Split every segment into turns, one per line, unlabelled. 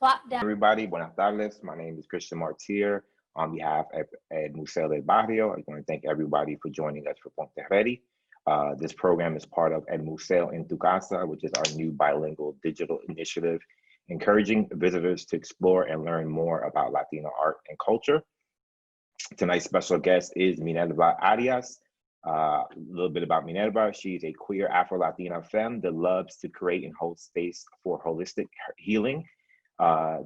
plop down.
Everybody, buenas tardes. My name is Christian Martir. On behalf of El Museo del Barrio, I want to thank everybody for joining us for Ponte Ready. This program is part of El Museo en tu Casa, which is our new bilingual digital initiative, encouraging visitors to explore and learn more about Latino art and culture. Tonight's special guest is Minerva Arias. A little bit about Minerva. She's a queer Afro-Latina femme that loves to create and hold space for holistic healing,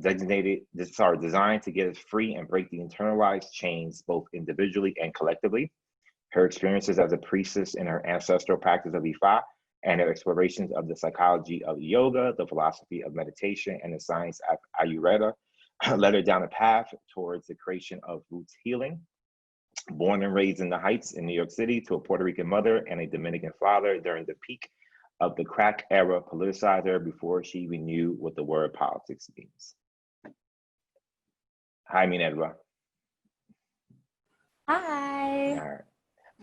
designed to get us free and break the internalized chains, both individually and collectively. Her experiences as a priestess in her ancestral practice of Ifa and her explorations of the psychology of yoga, the philosophy of meditation, and the science of Ayurveda led her down a path towards the creation of roots healing. Born and raised in the Heights in New York City to a Puerto Rican mother and a Dominican father during the peak of the crack era, politicized her before she even knew what the word politics means. Hi, Minerva.
Hi.
All right.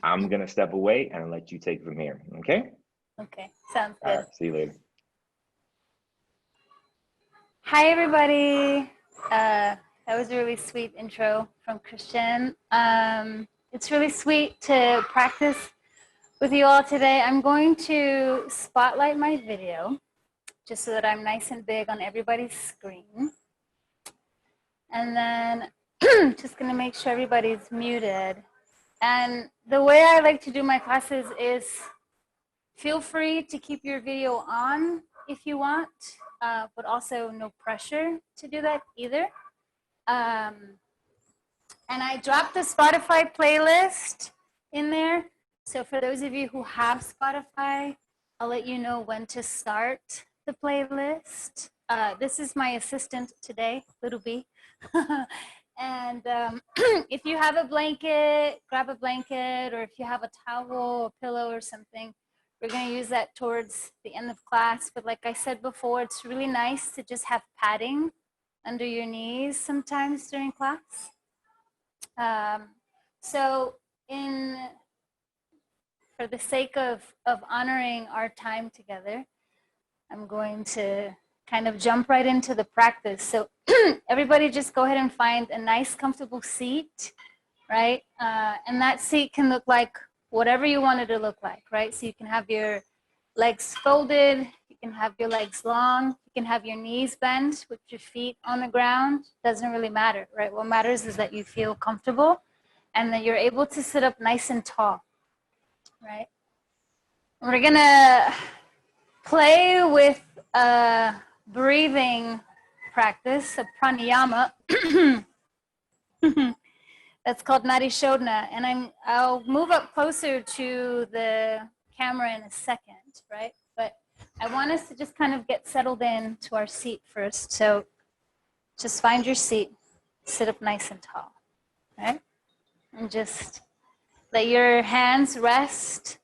I'm gonna step away and let you take it from here, okay?
Okay, sounds good.
All right, see you later.
Hi, everybody. That was a really sweet intro from Christian. It's really sweet to practice with you all today. I'm going to spotlight my video just so that I'm nice and big on everybody's screen. And then just gonna make sure everybody's muted. And the way I like to do my classes is feel free to keep your video on if you want, but also no pressure to do that either. And I dropped the Spotify playlist in there. So for those of you who have Spotify, I'll let you know when to start the playlist. This is my assistant today, Little B. And if you have a blanket, grab a blanket, or if you have a towel, a pillow or something, we're gonna use that towards the end of class. But like I said before, it's really nice to just have padding under your knees sometimes during class. So for the sake of honoring our time together, I'm going to kind of jump right into the practice. So everybody just go ahead and find a nice comfortable seat, right? And that seat can look like whatever you want it to look like, right? So you can have your legs folded, you can have your legs long, you can have your knees bent with your feet on the ground. Doesn't really matter, right? What matters is that you feel comfortable and that you're able to sit up nice and tall, right? We're gonna play with a breathing practice, a pranayama. That's called Nadi Shodhana, and I'll move up closer to the camera in a second, right? But I want us to just kind of get settled in to our seat first. So just find your seat, sit up nice and tall, right? And just let your hands rest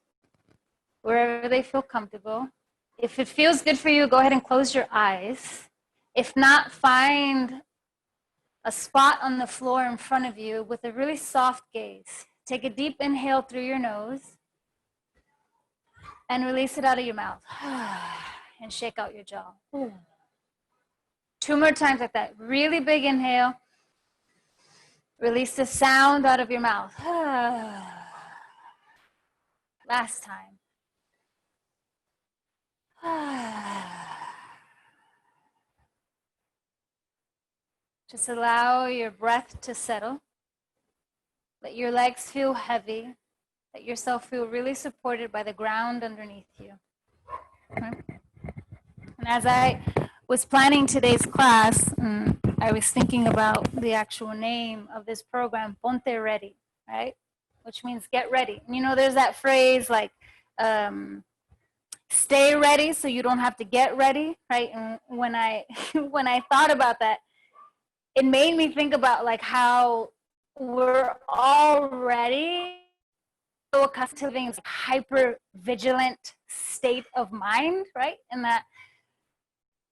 wherever they feel comfortable. If it feels good for you, go ahead and close your eyes. If not, find a spot on the floor in front of you with a really soft gaze. Take a deep inhale through your nose and release it out of your mouth. And shake out your jaw. 2 more times like that. Really big inhale. Release the sound out of your mouth. Last time. Just allow your breath to settle. Let your legs feel heavy. Let yourself feel really supported by the ground underneath you. Okay. And as I was planning today's class, I was thinking about the actual name of this program, Ponte Ready, right? Which means get ready. And you know, there's that phrase like, stay ready so you don't have to get ready, right? And when I thought about that, it made me think about like how we're already so accustomed to living in a hyper vigilant state of mind, right? And that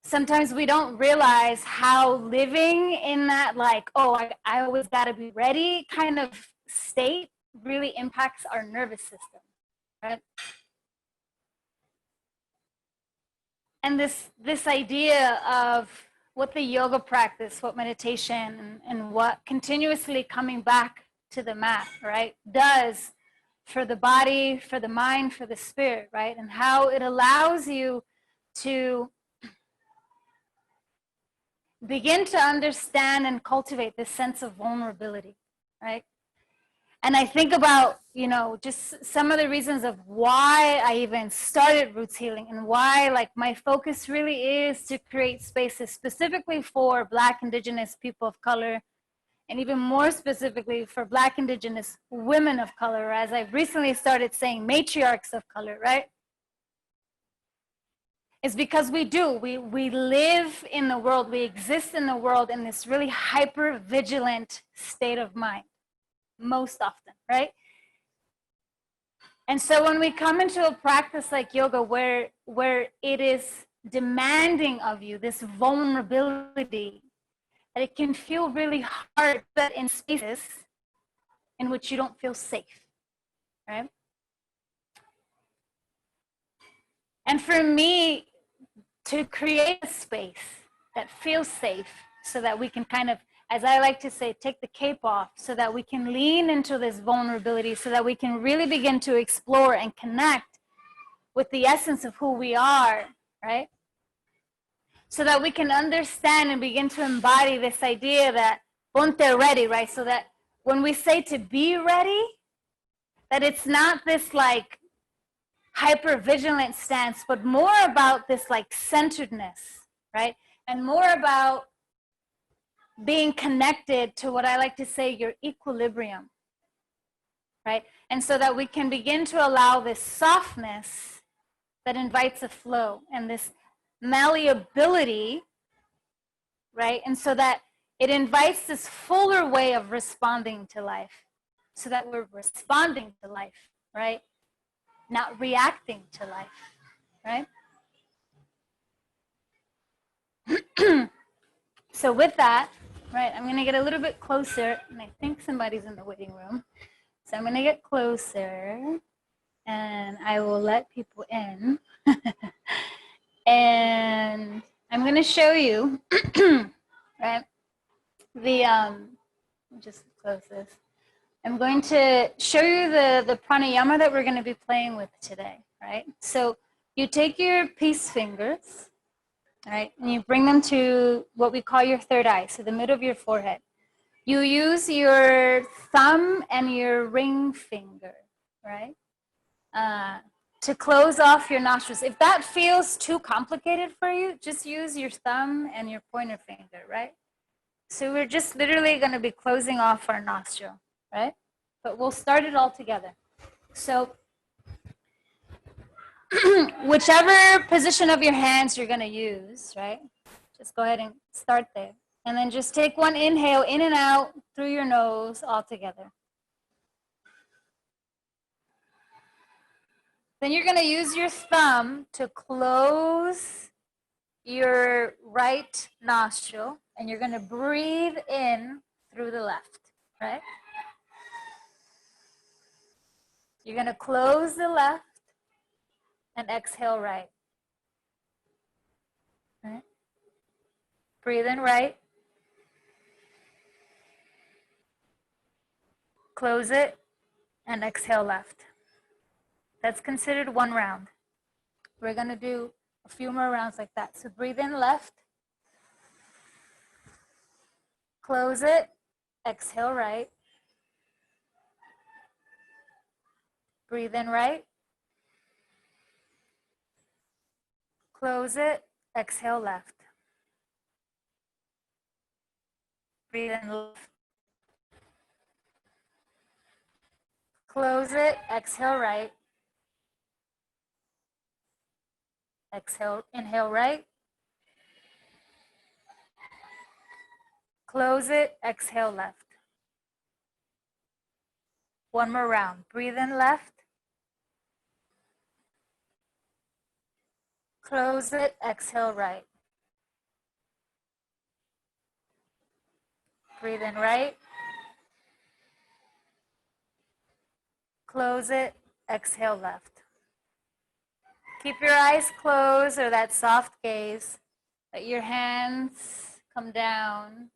sometimes we don't realize how living in that like, oh, I always gotta be ready kind of state really impacts our nervous system, right? And this idea of what the yoga practice, what meditation, and what continuously coming back to the mat, right, does for the body, for the mind, for the spirit, right? And how it allows you to begin to understand and cultivate this sense of vulnerability, right? And I think about, just some of the reasons of why I even started Roots Healing and why, like, my focus really is to create spaces specifically for Black, Indigenous people of color, and even more specifically for Black, Indigenous women of color, as I've recently started saying matriarchs of color, right? It's because we live in the world, we exist in the world in this really hyper vigilant state of mind, most often, right? And so when we come into a practice like yoga where it is demanding of you this vulnerability, that it can feel really hard, but in spaces in which you don't feel safe, right? And for me, to create a space that feels safe so that we can kind of, as I like to say, take the cape off so that we can lean into this vulnerability, so that we can really begin to explore and connect with the essence of who we are, right? So that we can understand and begin to embody this idea that Ponte Ready, right? So that when we say to be ready, that it's not this like hyper-vigilant stance, but more about this like centeredness, right? And more about being connected to what I like to say, your equilibrium, right? And so that we can begin to allow this softness that invites a flow and this malleability, right? And so that it invites this fuller way of responding to life, so that we're responding to life, right? Not reacting to life, right? So with that, right, I'm gonna get a little bit closer, and I think somebody's in the waiting room. So I'm gonna get closer, and I will let people in. And I'm gonna show you, right, just close this. I'm going to show you the pranayama that we're gonna be playing with today, right? So you take your peace fingers, right, and you bring them to what we call your third eye, so the middle of your forehead. You use your thumb and your ring finger, right, to close off your nostrils. If that feels too complicated for you, just use your thumb and your pointer finger, right? So we're just literally going to be closing off our nostril, right? But we'll start it all together. So whichever position of your hands you're going to use, right? Just go ahead and start there. And then just take one inhale in and out through your nose all together. Then you're going to use your thumb to close your right nostril, and you're going to breathe in through the left, right? You're going to close the left and exhale right. Right? Breathe in right. Close it and exhale left. That's considered one round. We're going to do a few more rounds like that. So breathe in left. Close it. Exhale right. Breathe in right. Close it. Exhale left. Breathe in left. Close it. Exhale right. Exhale, inhale right. Close it. Exhale left. One more round. Breathe in left. Close it. Exhale right. Breathe in right. Close it. Exhale left. Keep your eyes closed or that soft gaze. Let your hands come down.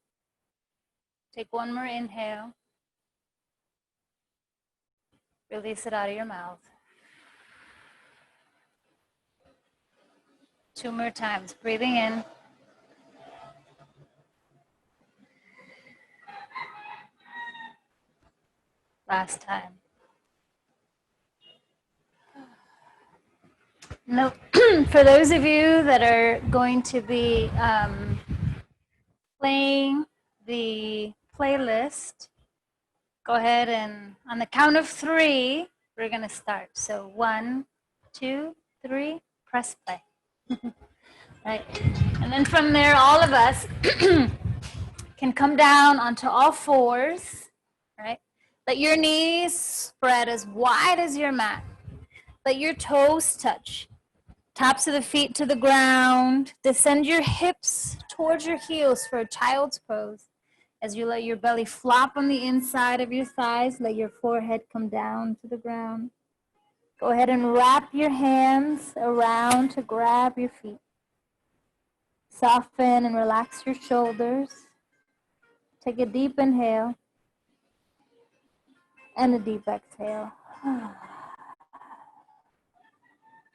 Take one more inhale. Release it out of your mouth. 2 more times. Breathing in. Last time. No, for those of you that are going to be playing the playlist, go ahead and on the count of 3, we're going to start. So 1, 2, 3, press play. Right. And then from there, all of us can come down onto all fours, right? Let your knees spread as wide as your mat. Let your toes touch. Tops of the feet to the ground. Descend your hips towards your heels for a child's pose. As you let your belly flop on the inside of your thighs, let your forehead come down to the ground. Go ahead and wrap your hands around to grab your feet. Soften and relax your shoulders. Take a deep inhale and a deep exhale.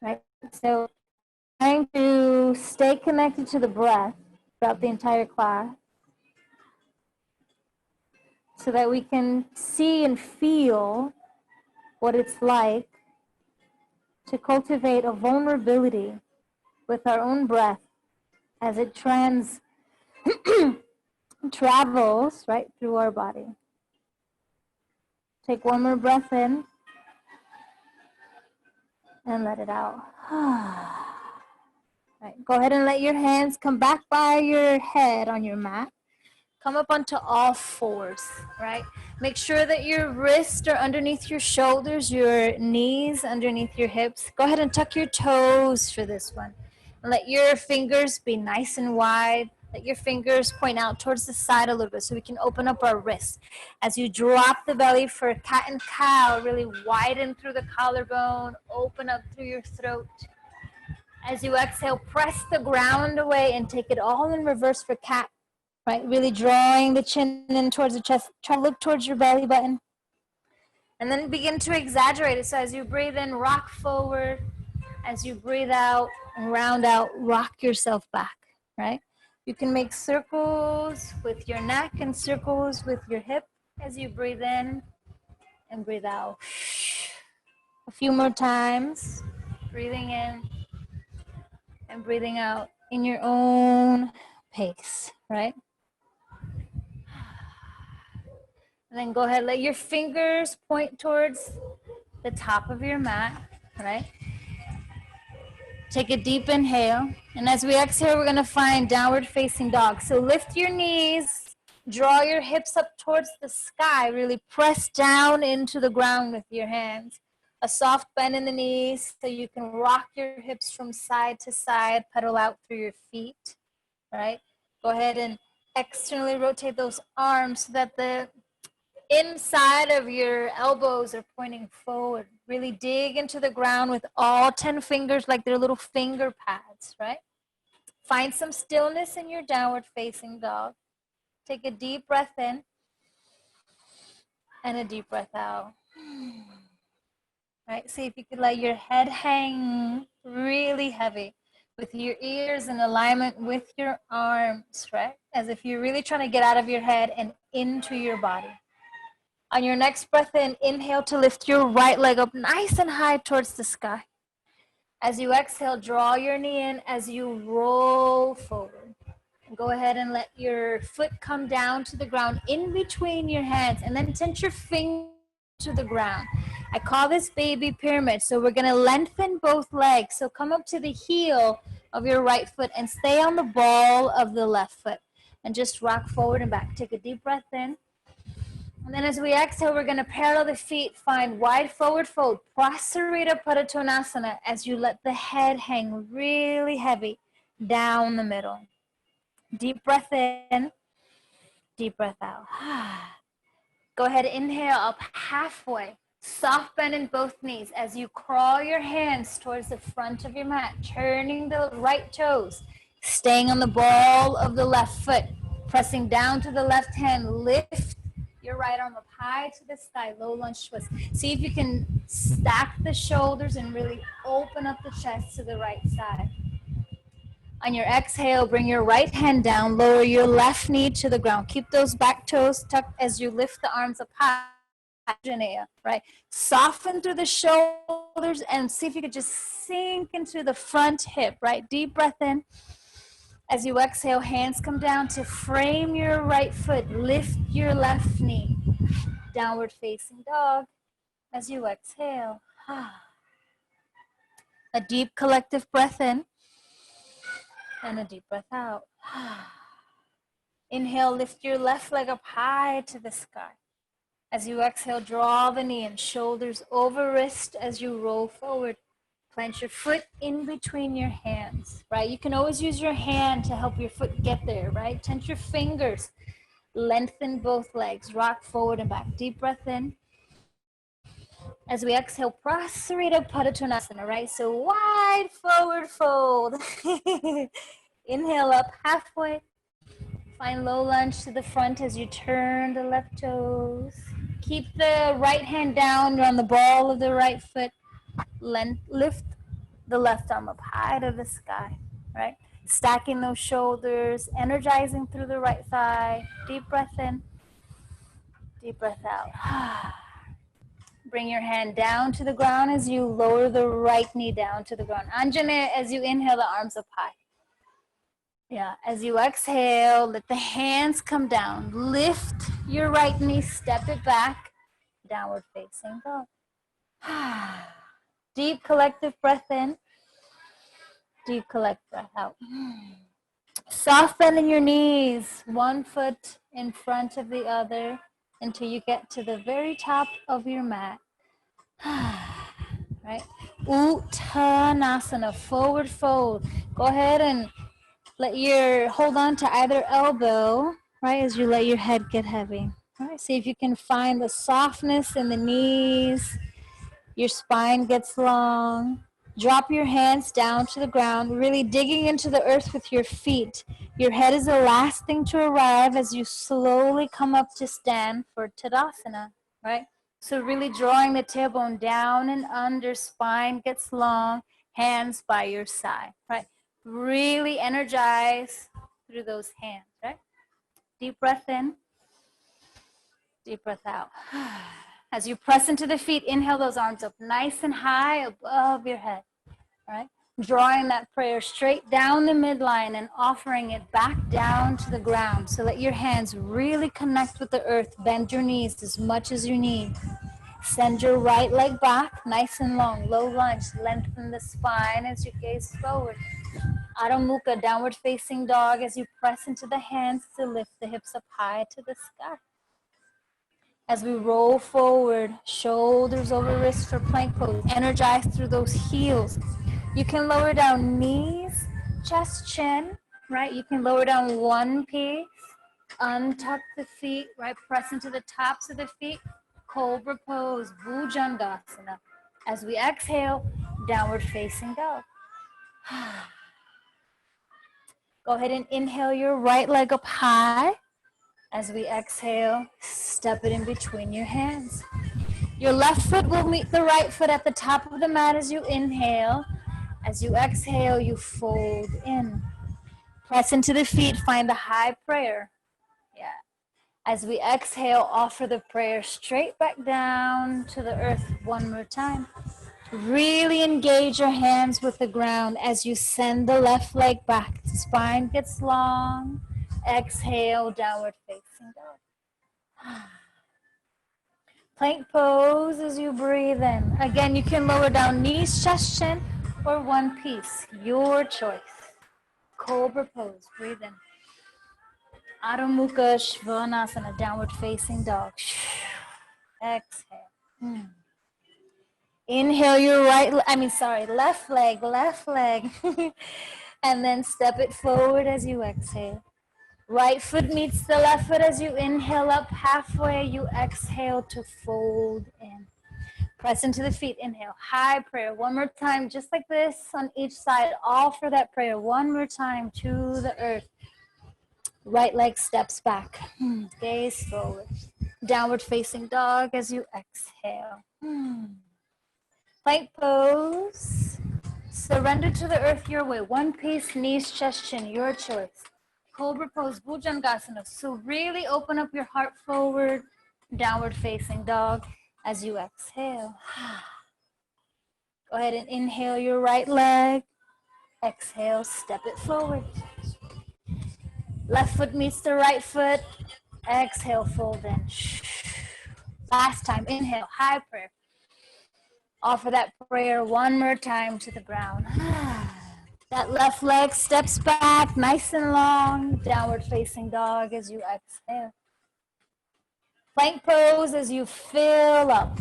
Right? So trying to stay connected to the breath throughout the entire class so that we can see and feel what it's like to cultivate a vulnerability with our own breath as it travels right through our body. Take one more breath in and let it out. Right, go ahead and let your hands come back by your head on your mat. Come up onto all fours, right? Make sure that your wrists are underneath your shoulders, your knees underneath your hips. Go ahead and tuck your toes for this one. And let your fingers be nice and wide. Let your fingers point out towards the side a little bit so we can open up our wrists. As you drop the belly for cat and cow, really widen through the collarbone, open up through your throat. As you exhale, press the ground away and take it all in reverse for cat. Right, really drawing the chin in towards the chest. Try to look towards your belly button. And then begin to exaggerate it. So as you breathe in, rock forward. As you breathe out and round out, rock yourself back, right? You can make circles with your neck and circles with your hip as you breathe in and breathe out. A few more times, breathing in and breathing out in your own pace, right? And then go ahead, let your fingers point towards the top of your mat, right? Take a deep inhale. And as we exhale, we're gonna find downward facing dog. So lift your knees, draw your hips up towards the sky, really press down into the ground with your hands. A soft bend in the knees so you can rock your hips from side to side, pedal out through your feet, right? Go ahead and externally rotate those arms so that the inside of your elbows are pointing forward. Really dig into the ground with all 10 fingers like they're little finger pads, right? Find some stillness in your downward facing dog. Take a deep breath in and a deep breath out. Right? See if you could let your head hang really heavy with your ears in alignment with your arms, right? As if you're really trying to get out of your head and into your body. On your next breath in, inhale to lift your right leg up nice and high towards the sky. As you exhale, draw your knee in as you roll forward. And go ahead and let your foot come down to the ground in between your hands and then tense your fingers to the ground. I call this baby pyramid. So we're going to lengthen both legs. So come up to the heel of your right foot and stay on the ball of the left foot. And just rock forward and back. Take a deep breath in. And then as we exhale, we're going to parallel the feet, find wide forward fold, Prasarita Konasana, as you let the head hang really heavy down the middle. Deep breath in, deep breath out. Go ahead, inhale up halfway, soft bend in both knees as you crawl your hands towards the front of your mat, turning the right toes, Staying on the ball of the left foot, pressing down to the left hand, lift your right arm up high to the sky, low lunge twist. See if you can stack the shoulders and really open up the chest to the right side. On your exhale, bring your right hand down, lower your left knee to the ground. Keep those back toes tucked as you lift the arms up high. Right? Soften through the shoulders and see if you could just sink into the front hip, right? Deep breath in. As you exhale, hands come down to frame your right foot. Lift your left knee. Downward facing dog. As you exhale. A deep collective breath in. And a deep breath out. Inhale, lift your left leg up high to the sky. As you exhale, draw the knee and shoulders over wrist as you roll forward. Plant your foot in between your hands, right? You can always use your hand to help your foot get there, right? Tense your fingers. Lengthen both legs. Rock forward and back. Deep breath in. As we exhale, Prasarita Padottanasana, right? So wide forward fold. Inhale up halfway. Find low lunge to the front as you turn the left toes. Keep the right hand down. You're on the ball of the right foot. Lift the left arm up high to the sky, right? Stacking those shoulders, energizing through the right thigh. Deep breath in, deep breath out. Bring your hand down to the ground as you lower the right knee down to the ground. Anjane, as you inhale, the arms up high. Yeah, as you exhale, let the hands come down. Lift your right knee, step it back. Downward facing dog. Deep collective breath in. Deep collective breath out. Soft bend in your knees. One foot in front of the other until you get to the very top of your mat. Right? Uttanasana, forward fold. Go ahead and hold on to either elbow, right, as you let your head get heavy. All right, see if you can find the softness in the knees. Your spine gets long. Drop your hands down to the ground, really digging into the earth with your feet. Your head is the last thing to arrive as you slowly come up to stand for Tadasana, right? So really drawing the tailbone down and under, spine gets long, hands by your side, right? Really energize through those hands, right? Deep breath in, deep breath out. As you press into the feet, inhale those arms up nice and high above your head, right? Drawing that prayer straight down the midline and offering it back down to the ground. So let your hands really connect with the earth. Bend your knees as much as you need. Send your right leg back, nice and long. Low lunge, lengthen the spine as you gaze forward. Adho Mukha, downward facing dog, as you press into the hands to lift the hips up high to the sky. As we roll forward, shoulders over wrists for plank pose. Energize through those heels. You can lower down knees, chest, chin, right? You can lower down one piece, untuck the feet, right? Press into the tops of the feet. Cobra Pose, Bhujangasana. As we exhale, downward facing dog. Go ahead and inhale your right leg up high. As we exhale, step it in between your hands. Your left foot will meet the right foot at the top of the mat as you inhale. As you exhale, you fold in. Press into the feet, find the high prayer. Yeah. As we exhale, offer the prayer straight back down to the earth one more time. Really engage your hands with the ground as you send the left leg back. The spine gets long. Exhale, downward facing dog. Plank pose as you breathe in. Again, you can lower down knees, chest, chin, or one piece. Your choice. Cobra pose. Breathe in. Adho Mukha Svanasana, downward facing dog. Exhale. Inhale your left leg. And then step it forward as you exhale. Right foot meets the left foot as you inhale up halfway. You exhale to fold in. Press into the feet. Inhale. High prayer. One more time, just like this on each side. Offer that prayer one more time to the earth. Right leg steps back. Gaze forward. Downward facing dog as you exhale. Plank pose. Surrender to the earth your way. One piece, knees, chest, chin, your choice. Cobra pose, Bhujangasana. So really open up your heart forward. Downward facing dog as you exhale. Go ahead and inhale your right leg. Exhale, step it forward. Left foot meets the right foot. Exhale, fold in. Last time, inhale, high prayer. Offer that prayer one more time to the ground. That left leg steps back, nice and long. Downward facing dog as you exhale. Plank pose as you fill up.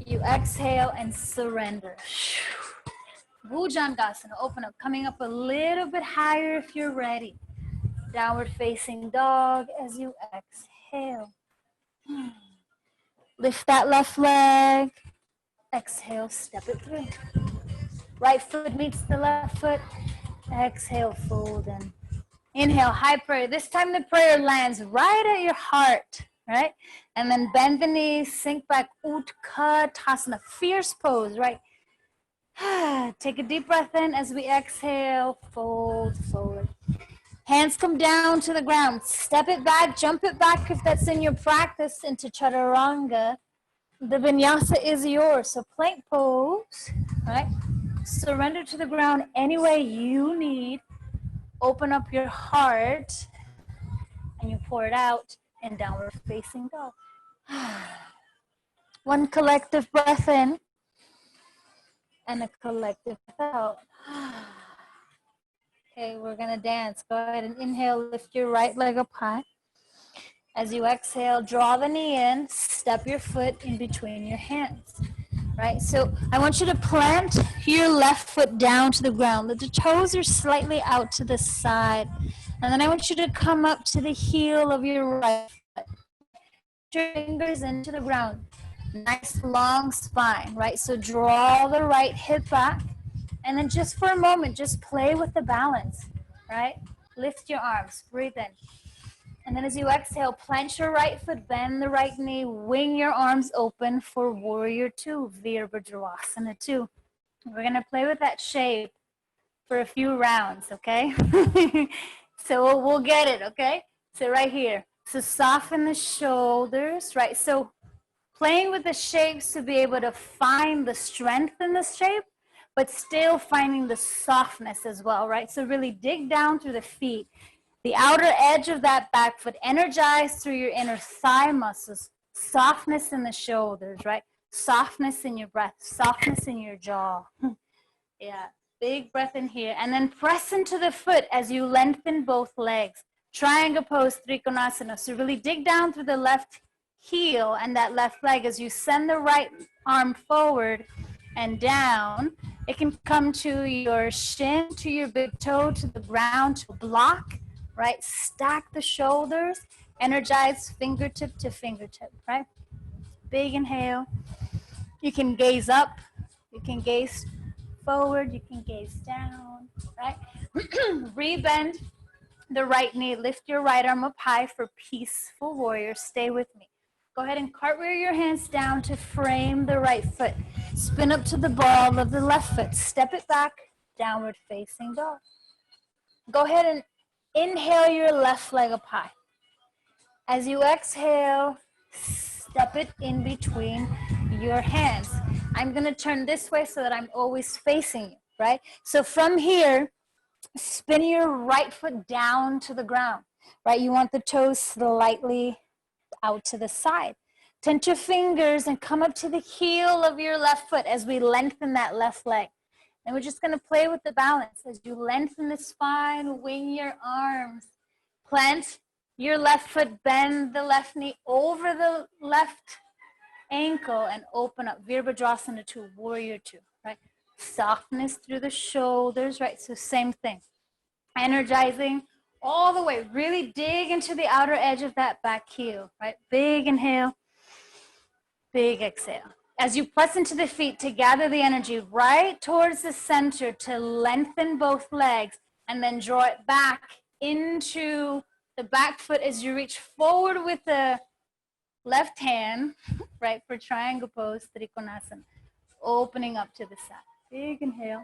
You exhale and surrender. Bhujangasana, open up, coming up a little bit higher if you're ready. Downward facing dog as you exhale. Lift that left leg. Exhale, step it through. Right foot meets the left foot. Exhale, fold in. Inhale, high prayer. This time the prayer lands right at your heart, right? And then bend the knees, sink back, Utkatasana, fierce pose, right? Take a deep breath in as we exhale, fold forward. Hands come down to the ground. Step it back, jump it back if that's in your practice into Chaturanga. The vinyasa is yours. So plank pose, right? Surrender to the ground any way you need. Open up your heart and you pour it out in downward facing dog. One collective breath in and a collective breath out. Okay, we're gonna dance. Go ahead and inhale, lift your right leg up high. As you exhale, draw the knee in, step your foot in between your hands, right? So I want you to plant your left foot down to the ground. The toes are slightly out to the side. And then I want you to come up to the heel of your right foot. Put your fingers into the ground. Nice long spine, right? So draw the right hip back. And then just for a moment, just play with the balance, right? Lift your arms, breathe in. And then as you exhale, plant your right foot, bend the right knee, wing your arms open for Warrior 2, Virabhadrasana 2. We're gonna play with that shape for a few rounds, okay? So we'll get it, okay? So right here. So soften the shoulders, right? So playing with the shapes to be able to find the strength in the shape, but still finding the softness as well, right? So really dig down through the feet. The outer edge of that back foot, energize through your inner thigh muscles, softness in the shoulders, right? Softness in your breath, softness in your jaw. Yeah, big breath in here. And then press into the foot as you lengthen both legs. Triangle pose, Konasana. So really dig down through the left heel and that left leg as you send the right arm forward and down. It can come to your shin, to your big toe, to the ground, to block. Right? Stack the shoulders, energize fingertip to fingertip, right? Big inhale. You can gaze up, you can gaze forward, you can gaze down, right? Rebend the right knee, lift your right arm up high for peaceful warrior. Stay with me. Go ahead and cartwheel your hands down to frame the right foot. Spin up to the ball of the left foot. Step it back, downward facing dog. Go ahead and inhale your left leg up high. As you exhale, step it in between your hands. I'm gonna turn this way so that I'm always facing you, right? So from here, spin your right foot down to the ground, right? You want the toes slightly out to the side. Touch your fingers and come up to the heel of your left foot as we lengthen that left leg. And we're just gonna play with the balance. As you lengthen the spine, wing your arms. Plant your left foot, bend the left knee over the left ankle and open up. Virabhadrasana 2, Warrior 2, right? Softness through the shoulders, right? So same thing. Energizing all the way. Really dig into the outer edge of that back heel, right? Big inhale, big exhale. As you press into the feet to gather the energy right towards the center to lengthen both legs, and then draw it back into the back foot as you reach forward with the left hand, right, for triangle pose, Konasana. Opening up to the side. Big inhale,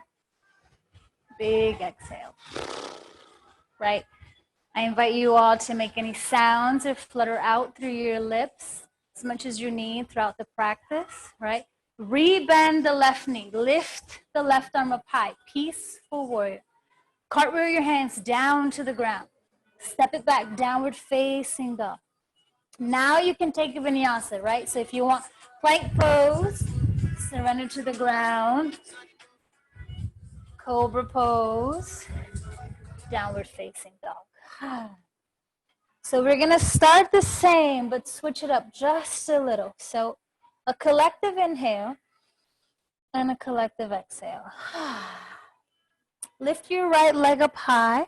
big exhale. Right? I invite you all to make any sounds or flutter out through your lips as much as you need throughout the practice, right? Rebend the left knee. Lift the left arm up high. Peaceful warrior. Cartwheel your hands down to the ground. Step it back, downward facing dog. Now you can take a vinyasa, right? So if you want plank pose, surrender to the ground. Cobra pose, downward facing dog. So we're gonna start the same, but switch it up just a little. So a collective inhale and a collective exhale. Lift your right leg up high.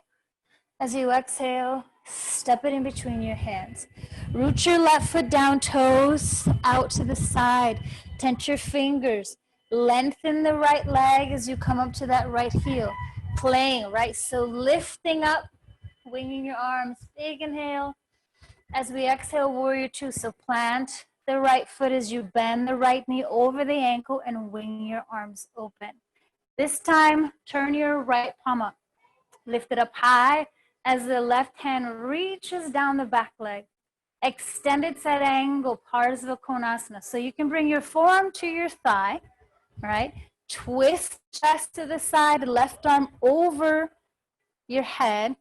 As you exhale, step it in between your hands. Root your left foot down, toes out to the side. Tense your fingers. Lengthen the right leg as you come up to that right heel. Playing, right? So lifting up, winging your arms. Big inhale. As we exhale, warrior two. So plant the right foot as you bend the right knee over the ankle and wing your arms open. This time, turn your right palm up. Lift it up high as the left hand reaches down the back leg. Extended side angle, Parsva Konasana. So you can bring your forearm to your thigh, right? Twist chest to the side, left arm over your head.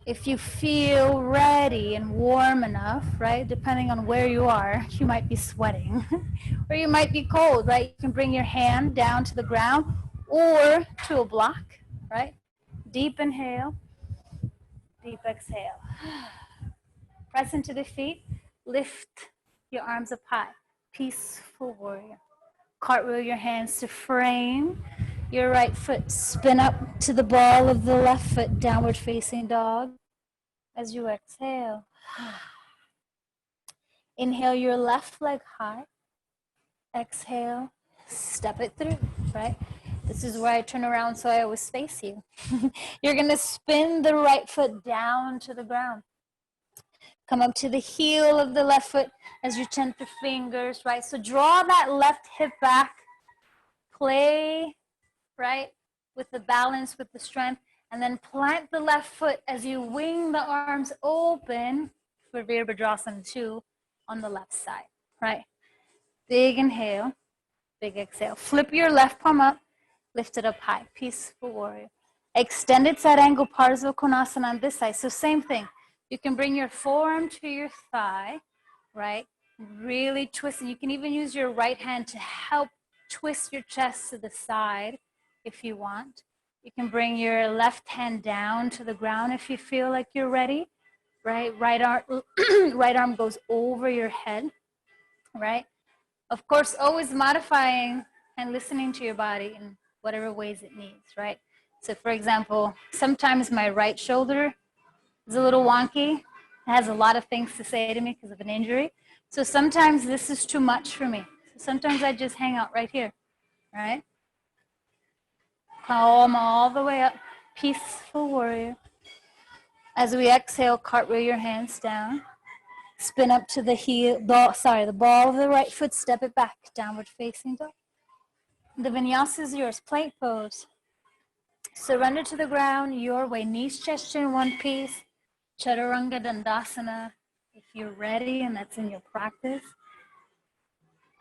If you feel ready and warm enough, right? Depending on where you are, you might be sweating or you might be cold, right? You can bring your hand down to the ground or to a block, right? Deep inhale, deep exhale. Press into the feet, lift your arms up high. Peaceful warrior. Cartwheel your hands to frame your right foot. Spin up to the ball of the left foot, downward facing dog. As you exhale, inhale your left leg high. Exhale, step it through, right? This is where I turn around so I always face you. You're gonna spin the right foot down to the ground. Come up to the heel of the left foot as you tense your fingers, right? So draw that left hip back. Play, right? With the balance, with the strength. And then plant the left foot as you wing the arms open for Virabhadrasana 2 on the left side, right? Big inhale, big exhale. Flip your left palm up, lift it up high. Peaceful warrior. Extended side angle, Parsva Konasana on this side. So same thing. You can bring your forearm to your thigh, right? Really twist. And you can even use your right hand to help twist your chest to the side if you want. You can bring your left hand down to the ground if you feel like you're ready, right? Right arm goes over your head, right? Of course, always modifying and listening to your body in whatever ways it needs, right? So for example, sometimes my right shoulder is a little wonky. It has a lot of things to say to me because of an injury. So sometimes this is too much for me. So sometimes I just hang out right here, right? Palm all the way up, peaceful warrior. As we exhale, cartwheel your hands down. Spin up to the heel, the ball of the right foot, step it back, downward facing dog. The vinyasa is yours, plank pose. Surrender to the ground, your way, knees, chest, chin, one piece. Chaturanga Dandasana, if you're ready and that's in your practice.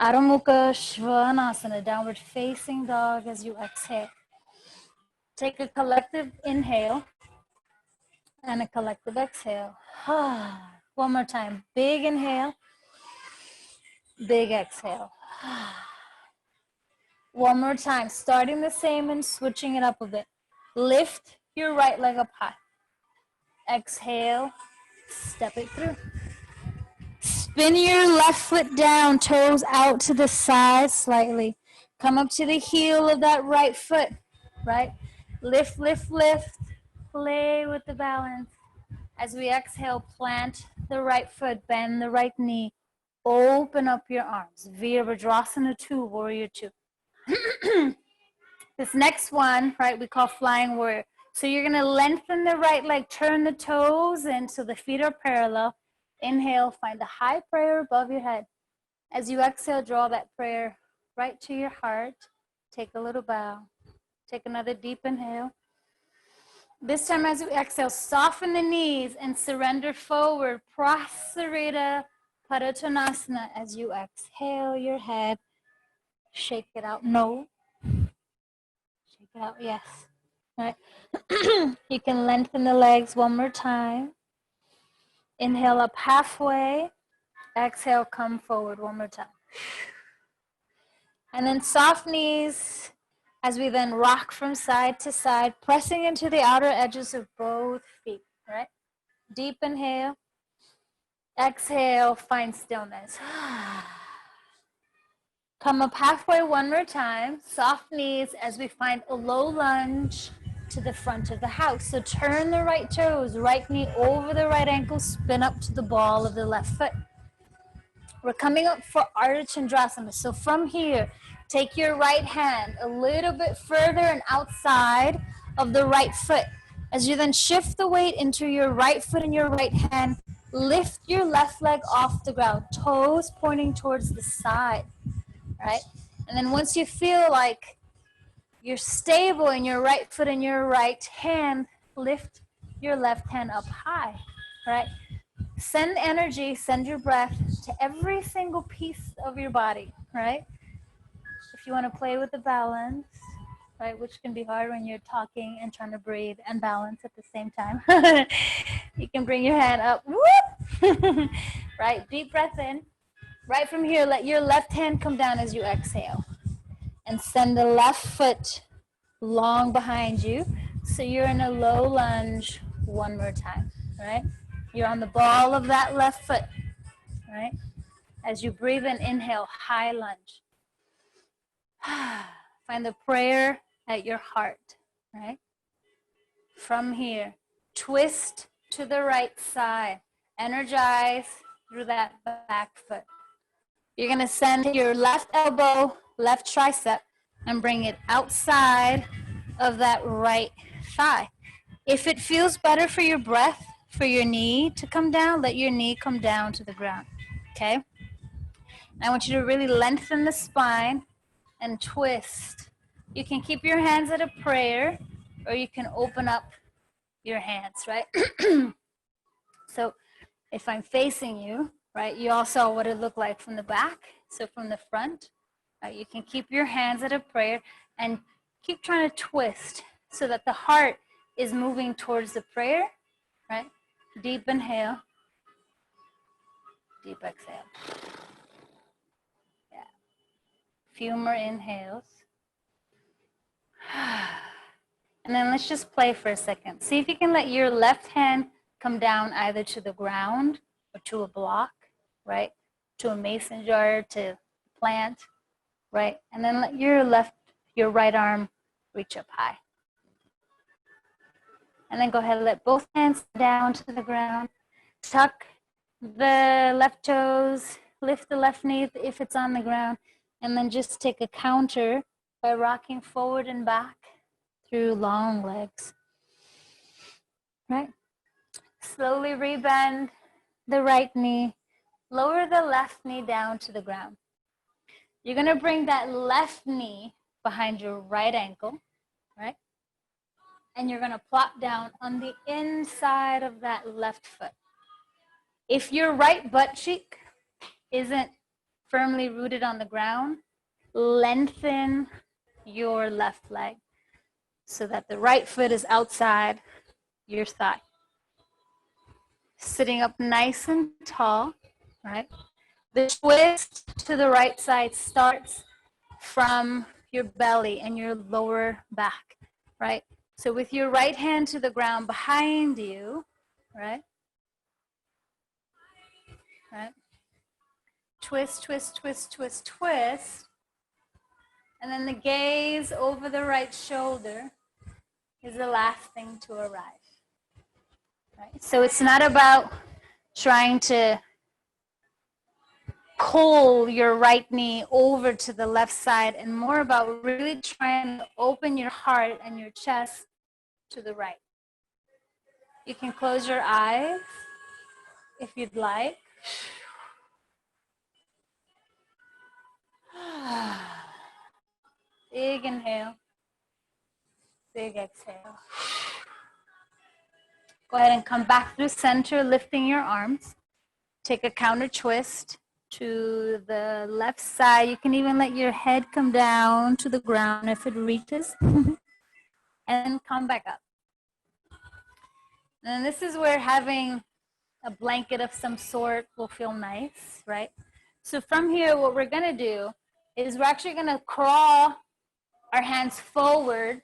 Adho Mukha Svanasana, downward facing dog as you exhale. Take a collective inhale and a collective exhale. One more time. Big inhale, big exhale. One more time. Starting the same and switching it up a bit. Lift your right leg up high. Exhale, step it through. Spin your left foot down, toes out to the side slightly. Come up to the heel of that right foot, right? Lift, lift, lift. Play with the balance. As we exhale, plant the right foot, bend the right knee. Open up your arms. Virabhadrasana 2, Warrior 2. This next one, right, we call Flying Warrior. So you're going to lengthen the right leg, turn the toes in so the feet are parallel. Inhale, find a high prayer above your head. As you exhale, draw that prayer right to your heart. Take a little bow. Take another deep inhale. This time as you exhale, soften the knees and surrender forward. Prasarita Padottanasana. As you exhale your head, shake it out. No. Shake it out. Yes. All right. You can lengthen the legs one more time. Inhale up halfway. Exhale, come forward one more time. And then soft knees as we then rock from side to side, pressing into the outer edges of both feet, right? Deep inhale. Exhale, find stillness. Come up halfway one more time. Soft knees as we find a low lunge to the front of the house. So turn the right toes, right knee over the right ankle, spin up to the ball of the left foot. We're coming up for Ardha Chandrasana. So from here, take your right hand a little bit further and outside of the right foot. As you then shift the weight into your right foot and your right hand, lift your left leg off the ground, toes pointing towards the side, right? And then once you feel like you're stable in your right foot and your right hand, lift your left hand up high, right? Send energy, send your breath to every single piece of your body, right? If you want to play with the balance, right, which can be hard when you're talking and trying to breathe and balance at the same time. You can bring your hand up, whoop! Right, deep breath in. Right from here, let your left hand come down as you exhale. And send the left foot long behind you. So you're in a low lunge one more time, right? You're on the ball of that left foot, right? As you breathe in, inhale, high lunge. Find the prayer at your heart, right? From here, twist to the right side. Energize through that back foot. You're going to send your left elbow, left tricep, and bring it outside of that right thigh. If it feels better for your breath, for your knee to come down, let your knee come down to the ground, okay? I want you to really lengthen the spine and twist. You can keep your hands at a prayer, or you can open up your hands, right? So if I'm facing you, right, you all saw what it looked like from the back. So from the front, right, you can keep your hands at a prayer and keep trying to twist so that the heart is moving towards the prayer, right? Deep inhale, deep exhale. Yeah. Few more inhales. And then let's just play for a second. See if you can let your left hand come down either to the ground or to a block, right? To a mason jar, to plant, right? And then let your right arm reach up high. And then go ahead and let both hands down to the ground. Tuck the left toes, lift the left knee if it's on the ground, and then just take a counter by rocking forward and back through long legs, right? Slowly rebend the right knee, lower the left knee down to the ground. You're gonna bring that left knee behind your right ankle, right? And you're gonna plop down on the inside of that left foot. If your right butt cheek isn't firmly rooted on the ground, lengthen your left leg so that the right foot is outside your thigh. Sitting up nice and tall, right? The twist to the right side starts from your belly and your lower back, right? So with your right hand to the ground behind you, right? Right? Twist, twist, twist, twist, twist. And then the gaze over the right shoulder is the last thing to arrive. Right? So it's not about trying to pull your right knee over to the left side, and more about really trying to open your heart and your chest to the right. You can close your eyes if you'd like. Big inhale, big exhale. Go ahead and come back through center, lifting your arms. Take a counter twist to the left side. You can even let your head come down to the ground if it reaches. And then come back up. And this is where having a blanket of some sort will feel nice, right? So from here, what we're gonna do is we're actually gonna crawl our hands forward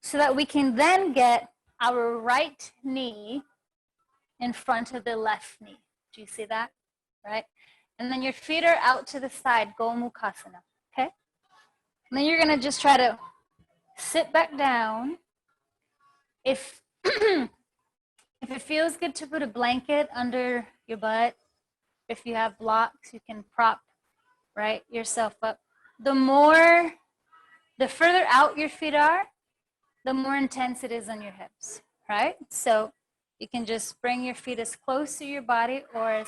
so that we can then get our right knee in front of the left knee. Do you see that? Right? And then your feet are out to the side, Gomukhasana, okay? And then you're gonna just try to sit back down. If it feels good to put a blanket under your butt, if you have blocks, you can prop, right, yourself up. The further out your feet are, the more intense it is on your hips, right? So you can just bring your feet as close to your body or as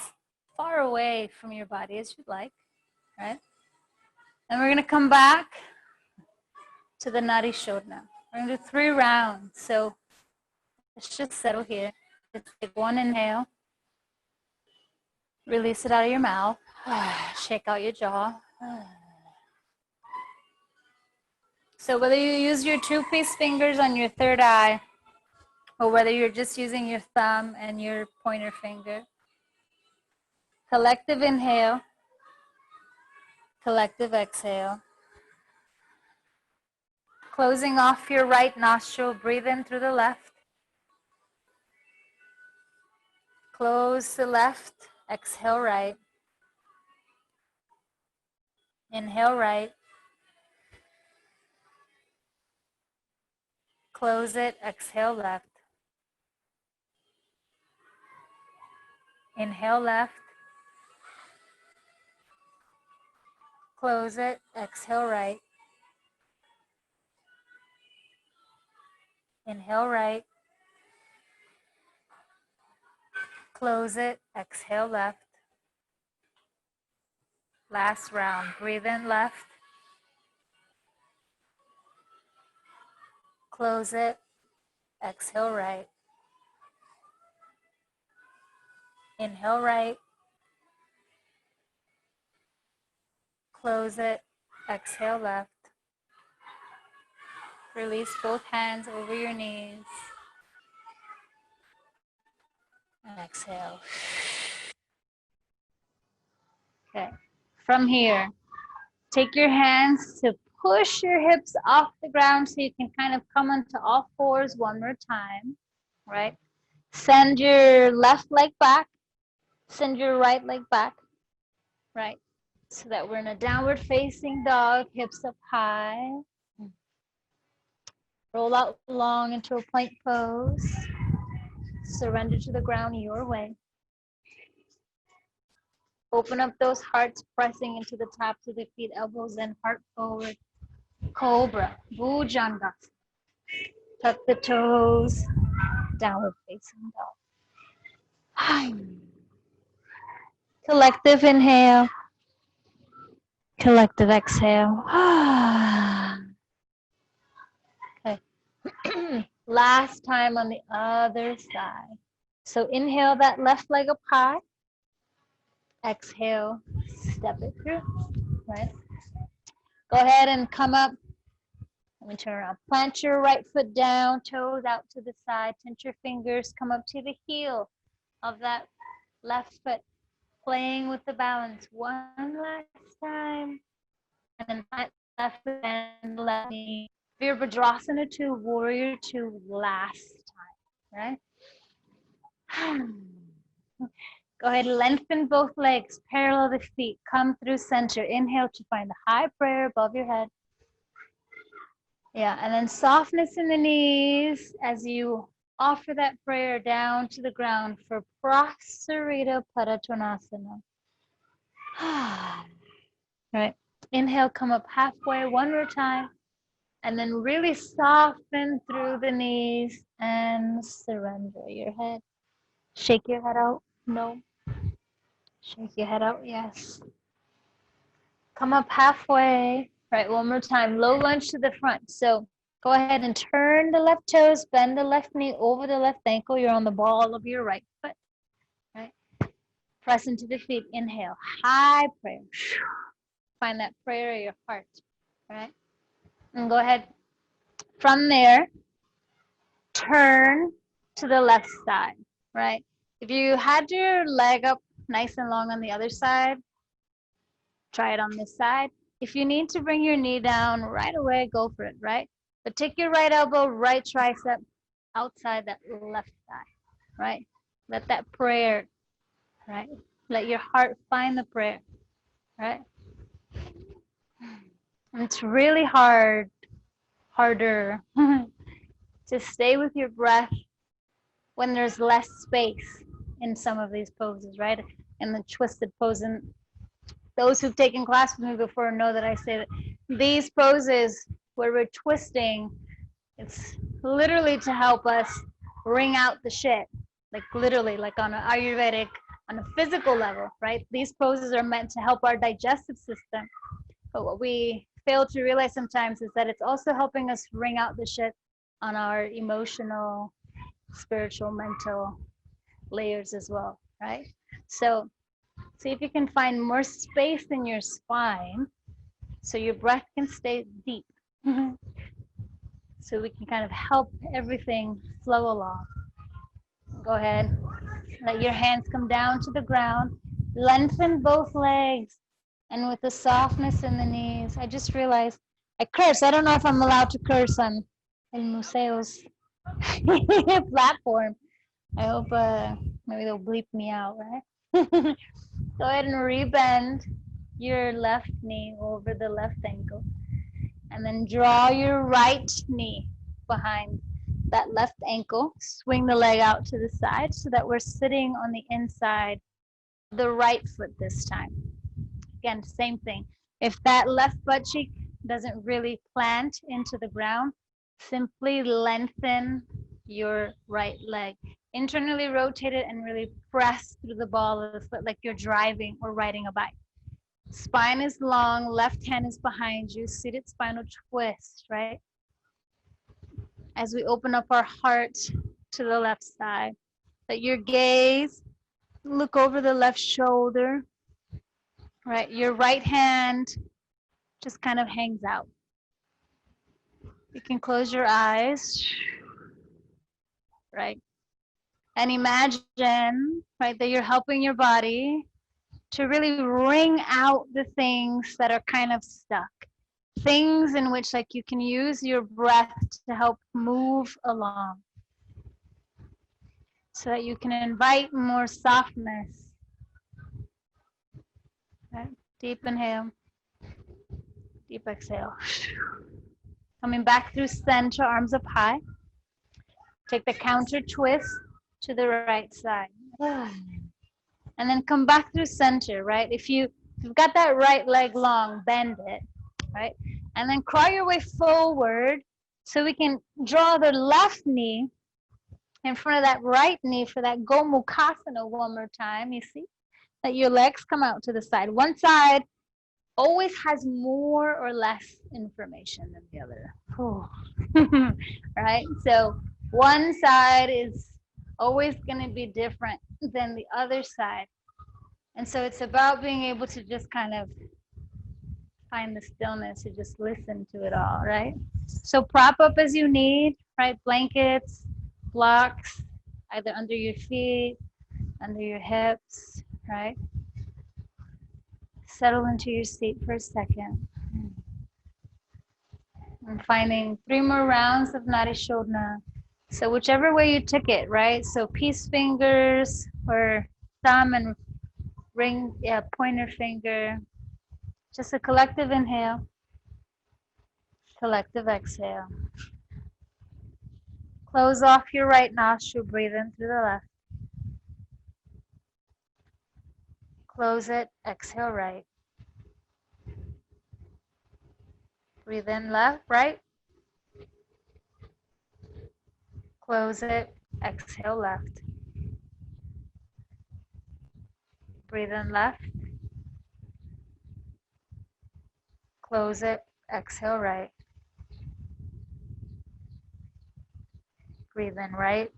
far away from your body as you'd like, right? And we're gonna come back to the Nadi Shodhana. We're gonna do 3 rounds. So let's just settle here. Let's take 1 inhale. Release it out of your mouth. Shake out your jaw. So whether you use your 2-piece fingers on your third eye, or whether you're just using your thumb and your pointer finger, collective inhale, collective exhale. Closing off your right nostril, breathe in through the left. Close the left, exhale right. Inhale right. Close it, exhale left. Inhale left. Close it, exhale right. Inhale right. Close it, exhale left. Last round, breathe in left. Close it, exhale right. Inhale right. Close it, exhale left. Release both hands over your knees. And exhale. Okay, from here, take your hands to push your hips off the ground so you can kind of come onto all fours one more time, right? Send your left leg back, send your right leg back, right? So that we're in a downward facing dog, hips up high. Roll out long into a plank pose. Surrender to the ground your way. Open up those hearts, pressing into the tops of the feet, elbows and heart forward. Cobra, Bhujangasana. Tuck the toes, downward facing dog. Collective inhale, collective exhale. Okay. Last time on the other side. So inhale that left leg up high. Exhale, step it through, right? Go ahead and come up. Let me turn around. Plant your right foot down, toes out to the side. Pinch your fingers, come up to the heel of that left foot. Playing with the balance. One last time. And then plant left foot and left knee. Virabhadrasana 2, Warrior 2, last time, right? Go ahead, lengthen both legs, parallel the feet, come through center. Inhale to find the high prayer above your head. Yeah, and then softness in the knees as you offer that prayer down to the ground for Prasarita Padottanasana. Right. Inhale, come up halfway one more time. And then really soften through the knees and surrender your head. Shake your head out. No. Shake your head out. Yes. Come up halfway. Right. One more time. Low lunge to the front. So go ahead and turn the left toes, bend the left knee over the left ankle. You're on the ball of your right foot. Right. Press into the feet. Inhale. High prayer. Find that prayer in your heart. Right. And go ahead. From there, turn to the left side, right? If you had your leg up nice and long on the other side, try it on this side. If you need to bring your knee down right away, go for it, right? But take your right elbow, right tricep outside that left thigh, right? Let that prayer, right? Let your heart find the prayer, right? And it's really harder to stay with your breath when there's less space in some of these poses, right? In the twisted pose. And those who've taken class with me before know that I say that these poses where we're twisting, it's literally to help us wring out the shit, like literally, like on an Ayurvedic, on a physical level, right? These poses are meant to help our digestive system. But what we fail to realize sometimes is that it's also helping us wring out the shit on our emotional, spiritual, mental layers as well, right? So see if you can find more space in your spine so your breath can stay deep. So we can kind of help everything flow along. Go ahead. Let your hands come down to the ground. Lengthen both legs. And with the softness in the knees, I just realized I curse. I don't know if I'm allowed to curse on El Museo's platform. I hope maybe they'll bleep me out, right? Go ahead and rebend your left knee over the left ankle. And then draw your right knee behind that left ankle. Swing the leg out to the side so that we're sitting on the inside of the right foot this time. Again, same thing. If that left butt cheek doesn't really plant into the ground, simply lengthen your right leg. Internally rotate it and really press through the ball of the foot like you're driving or riding a bike. Spine is long, left hand is behind you, seated spinal twist, right? As we open up our heart to the left side, let your gaze look over the left shoulder, right? Your right hand just kind of hangs out. You can close your eyes, right? And imagine, right, that you're helping your body to really wring out the things that are kind of stuck. Things in which like you can use your breath to help move along. So that you can invite more softness. Right? Deep inhale. Deep exhale. Coming back through center, arms up high. Take the counter twist to the right side. And then come back through center, right? If you've got that right leg long, bend it, right? And then crawl your way forward so we can draw the left knee in front of that right knee for that Gomukhasana one more time. You see that your legs come out to the side. One side always has more or less information than the other. Right? So one side is always going to be different than the other side. And so it's about being able to just kind of find the stillness to just listen to it all, right? So prop up as you need, right? Blankets, blocks, either under your feet, under your hips, right? Settle into your seat for a second. And finding 3 more rounds of Nadi Shodhana. So whichever way you took it, right? So peace fingers or thumb and ring, yeah, pointer finger. Just a collective inhale, collective exhale. Close off your right nostril, breathe in through the left. Close it, exhale right. Breathe in left, right. Close it, exhale left. Breathe in left. Close it, exhale right. Breathe in right.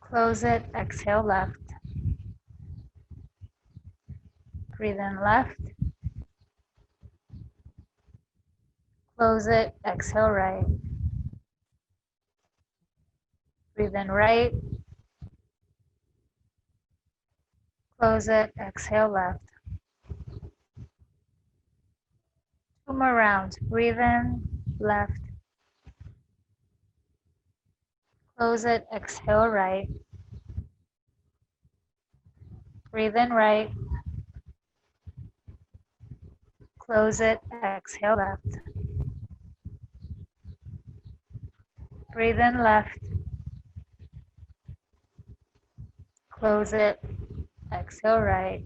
Close it, exhale left. Breathe in left. Close it, exhale right. Breathe in right. Close it, exhale left. 2 more rounds. Breathe in, left. Close it, exhale right. Breathe in right. Close it, exhale left. Breathe in left. Close it, exhale right.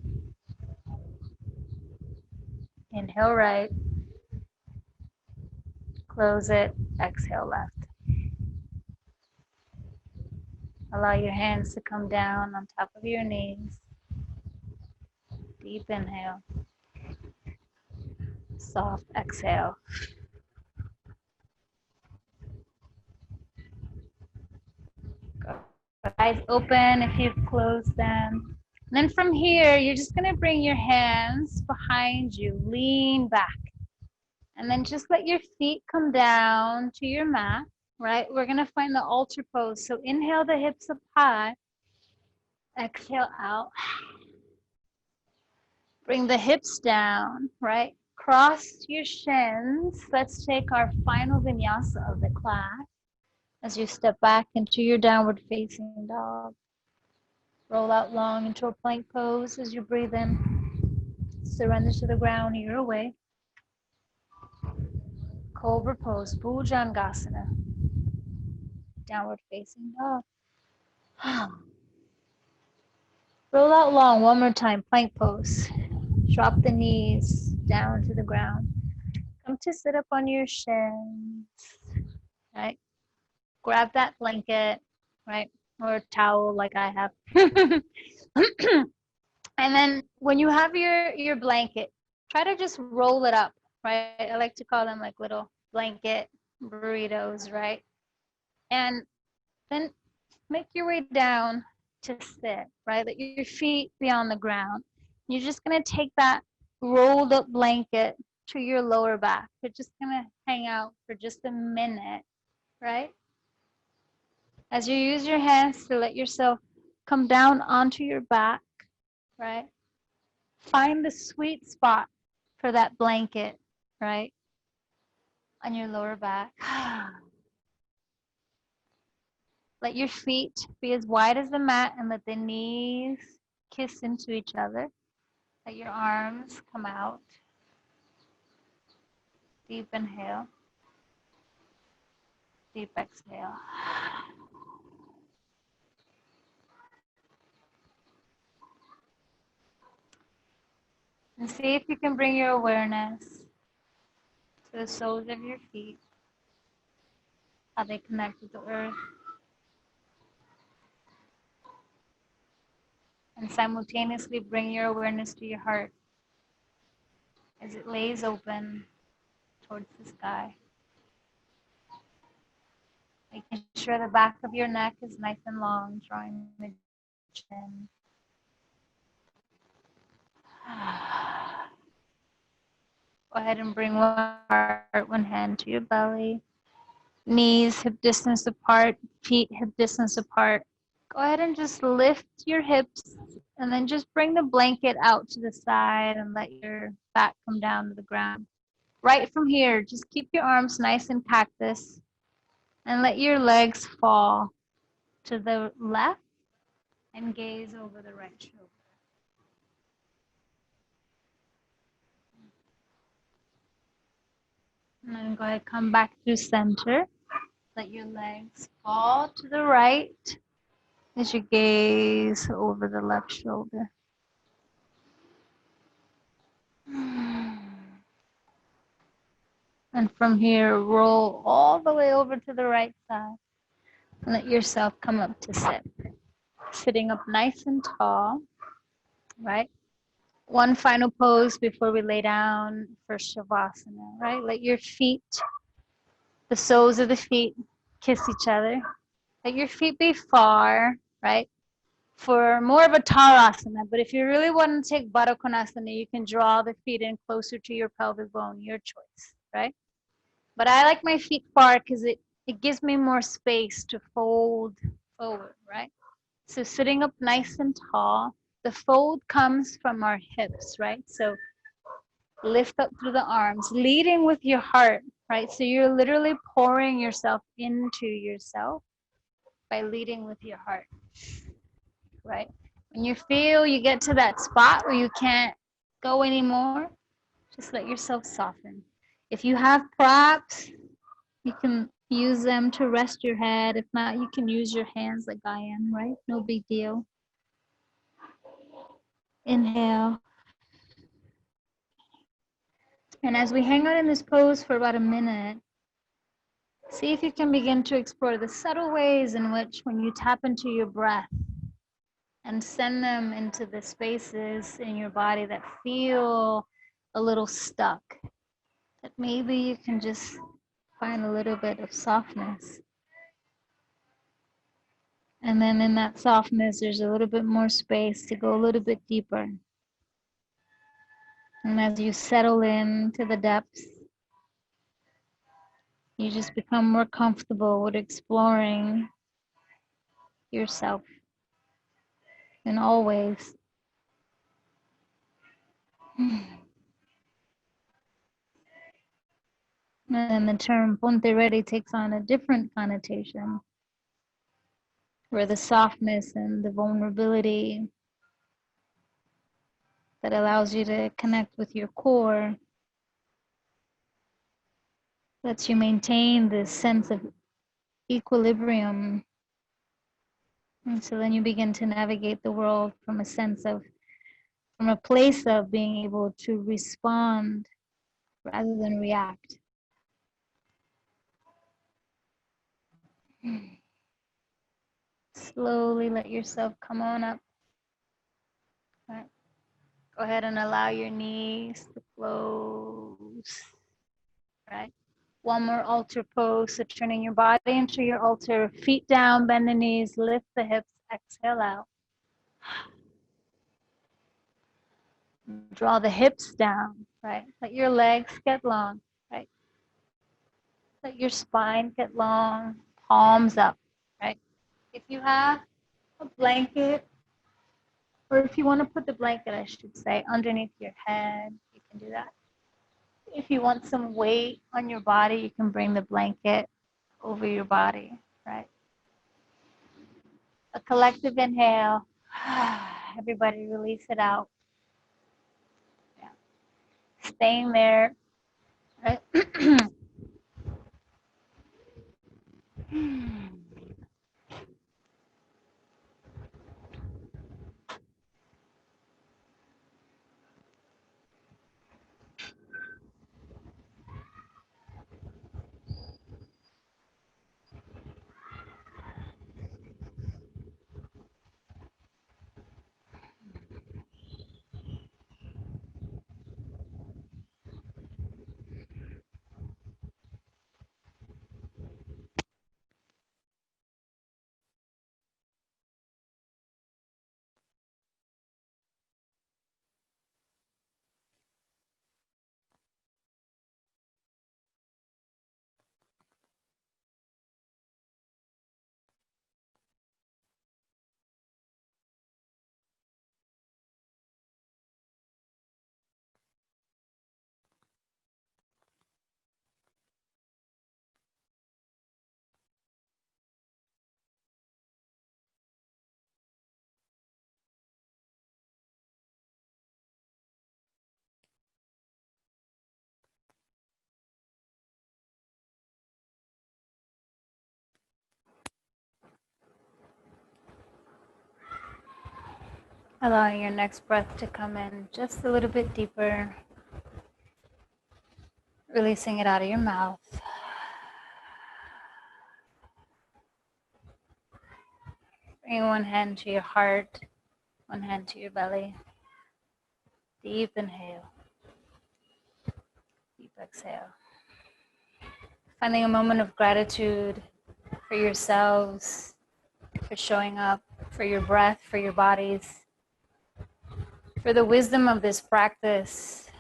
Inhale right. Close it, exhale left. Allow your hands to come down on top of your knees. Deep inhale. Soft exhale. Go. Eyes open if you've closed them. And then from here, you're just going to bring your hands behind you. Lean back. And then just let your feet come down to your mat, right? We're going to find the altar pose. So inhale the hips up high. Exhale out. Bring the hips down, right? Cross your shins. Let's take our final vinyasa of the class as you step back into your downward facing dog. Roll out long into a plank pose as you breathe in. Surrender to the ground, you're away. Cobra Pose, Bhujangasana. Downward facing dog. Roll out long one more time, plank pose. Drop the knees down to the ground. Come to sit up on your shins, right? Grab that blanket, right? Or a towel like I have. And then when you have your blanket, try to just roll it up, right? I like to call them like little blanket burritos, right? And then make your way down to sit, right? Let your feet be on the ground. You're just gonna take that rolled up blanket to your lower back. You're just gonna hang out for just a minute, right? As you use your hands to let yourself come down onto your back, right? Find the sweet spot for that blanket, right? On your lower back. Let your feet be as wide as the mat and let the knees kiss into each other. Let your arms come out. Deep inhale. Deep exhale. And see if you can bring your awareness to the soles of your feet, how they connect with the earth. And simultaneously bring your awareness to your heart as it lays open towards the sky. Making sure the back of your neck is nice and long, drawing the chin. Go ahead and bring one heart, one hand to your belly. Knees hip distance apart, feet hip distance apart. Go ahead and just lift your hips and then just bring the blanket out to the side and let your back come down to the ground. Right from here, just keep your arms nice and cactus and let your legs fall to the left and gaze over the right shoulder. And then go ahead, come back to center. Let your legs fall to the right As you gaze over the left shoulder. And from here, roll all the way over to the right side. Let yourself come up to sit. Sitting up nice and tall, right? One final pose before we lay down for Shavasana, right? Let your feet, the soles of the feet, kiss each other. Let your feet be far, right? For more of a Tadasana, but if you really want to take Baddha Konasana, you can draw the feet in closer to your pelvic bone, your choice, right? But I like my feet far because it gives me more space to fold forward, right? So sitting up nice and tall, the fold comes from our hips, right? So lift up through the arms, leading with your heart, right? So you're literally pouring yourself into yourself by leading with your heart, right? When you feel you get to that spot where you can't go anymore, just let yourself soften. If you have props, you can use them to rest your head. If not, you can use your hands like I am, right? No big deal. Inhale. And as we hang out in this pose for about a minute, see if you can begin to explore the subtle ways in which when you tap into your breath and send them into the spaces in your body that feel a little stuck, that maybe you can just find a little bit of softness. And then in that softness, there's a little bit more space to go a little bit deeper. And as you settle into the depths, you just become more comfortable with exploring yourself in all ways. And the term Ponte Ready takes on a different connotation, where the softness and the vulnerability that allows you to connect with your core lets you maintain this sense of equilibrium. And so then you begin to navigate the world from from a place of being able to respond rather than react. Slowly let yourself come on up. Right. Go ahead and allow your knees to close. Right. One more altar pose. So turning your body into your altar, feet down, bend the knees, lift the hips, exhale out. Draw the hips down, right? Let your legs get long, right? Let your spine get long, palms up, right? If you have a blanket, or if you want to put the blanket, I should say, underneath your head, you can do that. If you want some weight on your body, you can bring the blanket over your body, right? A collective inhale. Everybody release it out. Yeah. Staying there, right? Allowing your next breath to come in just a little bit deeper. Releasing it out of your mouth. Bring one hand to your heart, one hand to your belly. Deep inhale. Deep exhale. Finding a moment of gratitude for yourselves, for showing up, for your breath, for your bodies, for the wisdom of this practice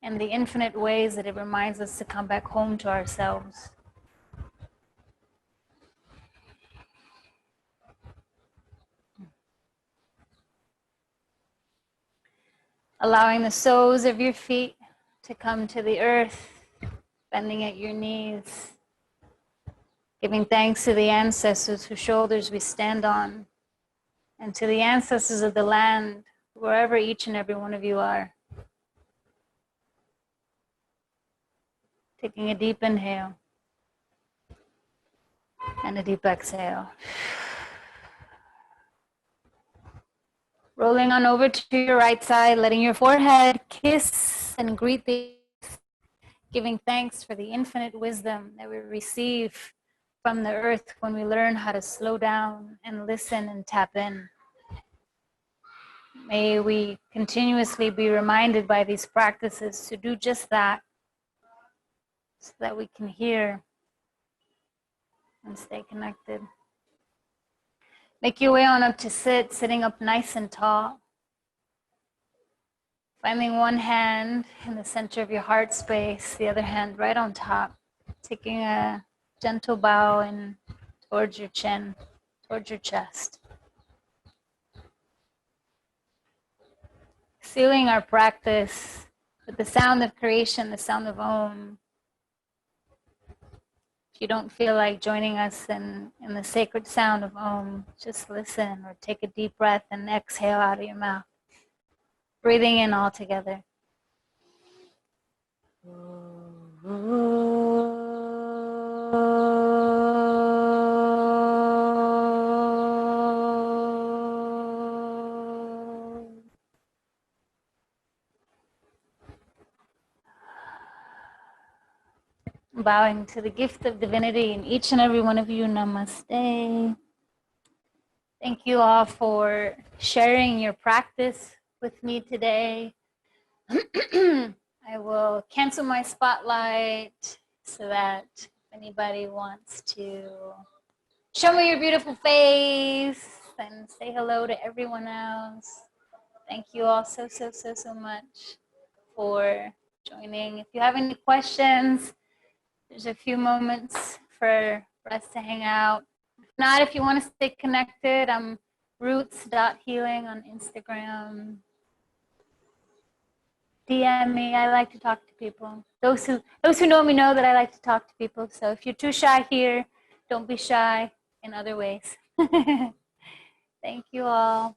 and the infinite ways that it reminds us to come back home to ourselves. Allowing the soles of your feet to come to the earth, bending at your knees, giving thanks to the ancestors whose shoulders we stand on, and to the ancestors of the land, wherever each and every one of you are. Taking a deep inhale and a deep exhale. Rolling on over to your right side, letting your forehead kiss and greet the earth, giving thanks for the infinite wisdom that we receive from the earth when we learn how to slow down and listen and tap in. May we continuously be reminded by these practices to do just that, so that we can hear and stay connected. Make your way on up to sit, sitting up nice and tall. Finding one hand in the center of your heart space, the other hand right on top. Taking a gentle bow in towards your chin, towards your chest. Sealing our practice with the sound of creation, the sound of Om. If you don't feel like joining us in the sacred sound of Om, just listen or take a deep breath and exhale out of your mouth. Breathing in all together. Bowing to the gift of divinity in each and every one of you. Namaste. Thank you all for sharing your practice with me today. I will cancel my spotlight so that if anybody wants to show me your beautiful face and say hello to everyone else. Thank you all so much for joining. If you have any questions, there's a few moments for us to hang out. If not, if you want to stay connected, I'm roots.healing on Instagram. DM me. I like to talk to people. Those who know me know that I like to talk to people. So if you're too shy here, don't be shy in other ways. Thank you all.